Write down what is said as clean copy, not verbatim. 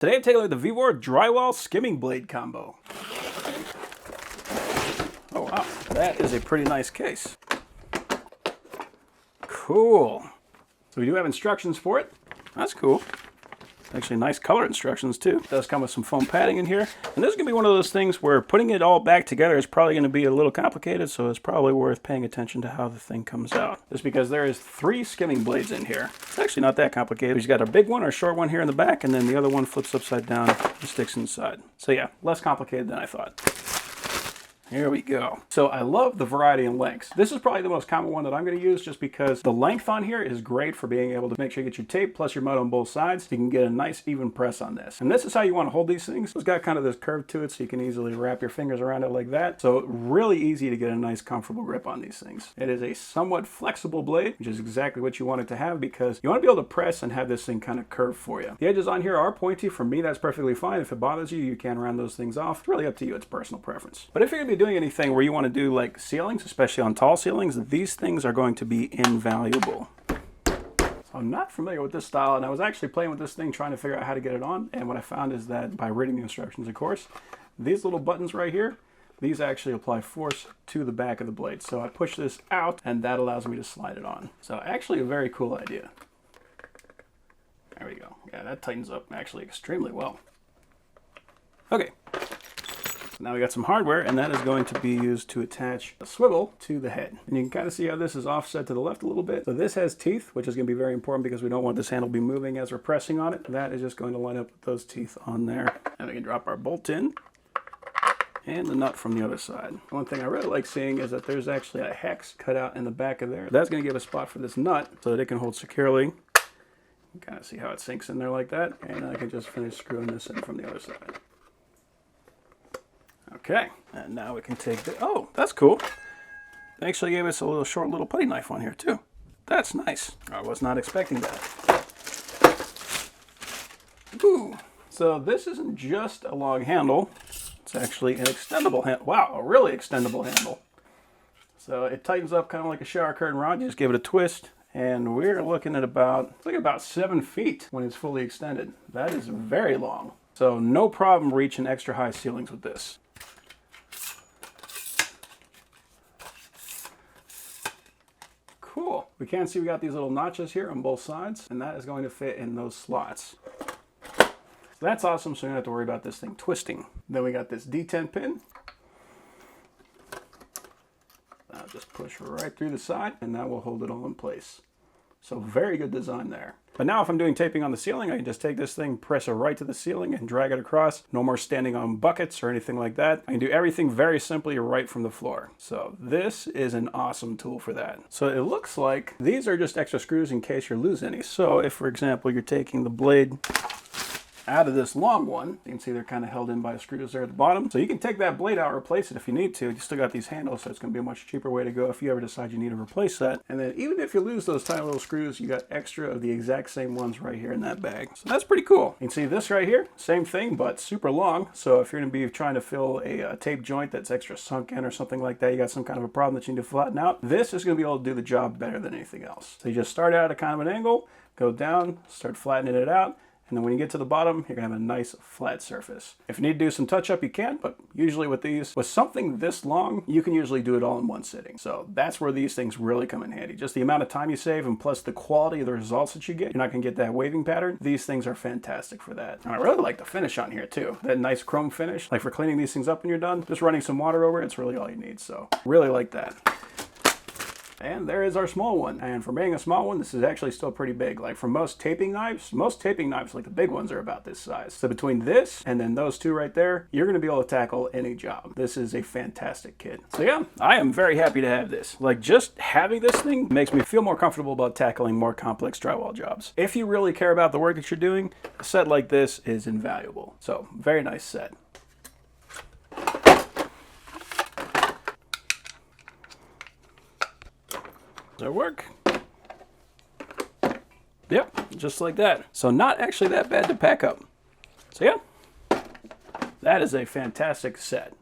Today I'm taking a look at the VEVOR Drywall Skimming Blade combo. Oh wow, that is a pretty nice case. Cool. So we do have instructions for it. That's cool. Actually nice color instructions too. It does come with some foam padding in here. And this is going to be one of those things where putting it all back together is probably going to be a little complicated, so it's probably worth paying attention to how the thing comes out. Just because there is 3 skimming blades in here. It's actually not that complicated. You've got a big one or a short one here in the back, and then the other one flips upside down and sticks inside. So yeah, less complicated than I thought. Here we go. So I love the variety in lengths. This is probably the most common one that I'm going to use just because the length on here is great for being able to make sure you get your tape plus your mud on both sides. So you can get a nice even press on this. And this is how you want to hold these things. It's got kind of this curve to it so you can easily wrap your fingers around it like that. So really easy to get a nice comfortable grip on these things. It is a somewhat flexible blade, which is exactly what you want it to have because you want to be able to press and have this thing kind of curve for you. The edges on here are pointy. For me, that's perfectly fine. If it bothers you, you can round those things off. It's really up to you. It's personal preference. But if you're going to be doing anything where you want to do like ceilings, especially on tall ceilings, these things are going to be invaluable. So I'm not familiar with this style, and I was actually playing with this thing trying to figure out how to get it on, and what I found is that by reading the instructions, of course, these little buttons right here, these actually apply force to the back of the blade. So I push this out and that allows me to slide it on. So actually a very cool idea. There we go. Yeah, that tightens up actually extremely well. Okay. Now we got some hardware, and that is going to be used to attach a swivel to the head. And you can kind of see how this is offset to the left a little bit. So this has teeth, which is going to be very important because we don't want this handle to be moving as we're pressing on it. That is just going to line up with those teeth on there. And we can drop our bolt in and the nut from the other side. One thing I really like seeing is that there's actually a hex cut out in the back of there. That's going to give a spot for this nut so that it can hold securely. You can kind of see how it sinks in there like that. And I can just finish screwing this in from the other side. Okay, and now we can take the, oh, that's cool. They actually gave us a little short little putty knife on here too. That's nice. I was not expecting that. Ooh. So this isn't just a long handle. It's actually an extendable handle. Wow, a really extendable handle. So it tightens up kind of like a shower curtain rod. You just give it a twist, and we're looking at about, it's like about 7 feet when it's fully extended. That is very long. So no problem reaching extra high ceilings with this. Cool. We can see we got these little notches here on both sides, and that is going to fit in those slots. So that's awesome, so you don't have to worry about this thing twisting. Then we got this D10 pin. I'll just push right through the side, and that will hold it all in place. So very good design there. But now if I'm doing taping on the ceiling, I can just take this thing, press it right to the ceiling and drag it across. No more standing on buckets or anything like that. I can do everything very simply right from the floor. So this is an awesome tool for that. So it looks like these are just extra screws in case you lose any. So if, for example, you're taking the blade out of this long one, you can see they're kind of held in by screws there at the bottom. So you can take that blade out, replace it if you need to. You still got these handles, so it's going to be a much cheaper way to go if you ever decide you need to replace that. And then even if you lose those tiny little screws, you got extra of the exact same ones right here in that bag. So that's pretty cool. You can see this right here, same thing, but super long. So if you're going to be trying to fill a tape joint that's extra sunk in or something like that, you got some kind of a problem that you need to flatten out, this is going to be able to do the job better than anything else. So you just start out at kind of an angle, go down, start flattening it out, and then when you get to the bottom, you're going to have a nice flat surface. If you need to do some touch-up, you can, but usually with these, with something this long, you can usually do it all in one sitting. So that's where these things really come in handy. Just the amount of time you save and plus the quality of the results that you get. You're not going to get that waving pattern. These things are fantastic for that. And I really like the finish on here too. That nice chrome finish. Like for cleaning these things up when you're done, just running some water over it, it's really all you need. So really like that. And there is our small one. And for being a small one, this is actually still pretty big. Like for most taping knives, like the big ones are about this size. So between this and then those two right there, you're going to be able to tackle any job. This is a fantastic kit. So yeah, I am very happy to have this. Like just having this thing makes me feel more comfortable about tackling more complex drywall jobs. If you really care about the work that you're doing, a set like this is invaluable. So very nice set. Does that work? Yep, just like that. So not actually that bad to pack up. So yeah, that is a fantastic set.